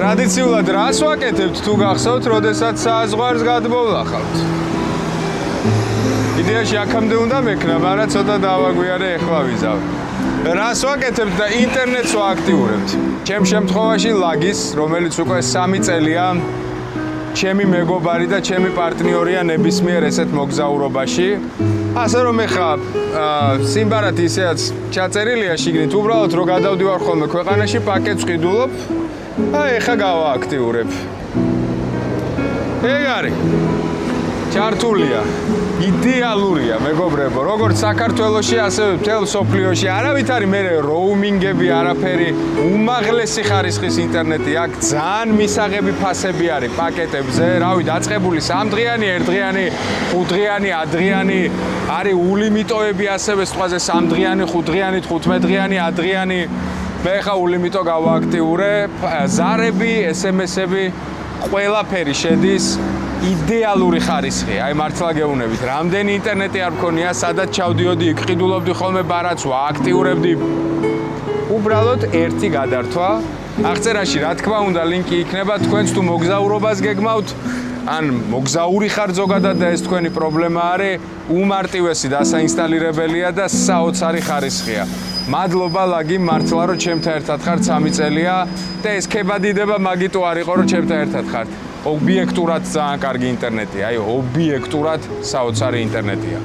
ტრადიციულად რას ვაკეთებთ თუ გახსოვთ, როდესაც საზღვარს გადმოვლახავთ? იდეაში აქამდე უნდა მექნა, მაგრამ ცოტა დავაგვიარე, ეხლა ვიზავ. რას ვაკეთებთ და ინტერნეტს ვააქტიურებთ? ჩემ შემთხვევაში ლაგის, რომელიც უკვე 3 წელია ჩემი მეგობარი და ჩემი პარტნიორია ნებისმიერ ესეთ მოგზაურობაში. ასე რომ ეხლა სიმბარათი ისეაც ჩაწერილია შიგნით, უბრალოდ რომ გადავდივარ ხოლმე ქვეყანაში, პაკეტს ვყიდულობ და ეხლა გავააქტიურებ. ეგ არის. ჩართულია. იდეალურია, მეგობრებო, როგორც საქართველოში, ასევე მთელ მსოფლიოში. არავით არის მე როუმინგები, არაფერი, უმაღლესი ხარისხის ინტერნეტი აქვს, ძალიან მისაღები ფასები არის პაკეტებზე. რავი, დაწყებული 3 დღიანი, 1 დღიანი, 5 დღიანი, ადრიანი, არის ულიმიტოები ასევე სხვაზე 3 დღიანი, 5 დღიანი, 15 დღიანი, ადრიანი. მე ხა ულიმიტო გავააქტიურე, ზარები, SMS-ები, ყველაფერი შედის. იდეალური ხარისხია, აი მართლა გეუბნებით, რამდენი ინტერნეტი არ მქონია, სადაც ჩავდიოდი, იქ ყიდულობდი ხოლმე ბარათს, ვააქტიურებდი. უბრალოდ ერთი გადართვა. აღწერაში რა თქმა უნდა ლინკი იქნება, თქვენც თუ მოგზაურობას გეგმავთ, ან მოგზაური ხართ ზოგადად და ეს თქვენი პრობლემა არის, უმარტივესი დასაინსტალირებელია და საოცარი ხარისხია. მადლობა ლაგი, მართლა რომ ჩემთან ერთად ხართ 3 წელია და ეს ქებადიდება მაგიტო არ იყო რომ ჩემთან ერთად ხართ. ობიექტურად ძალიან კარგი ინტერნეტია, აი ობიექტურად საოცარი ინტერნეტია.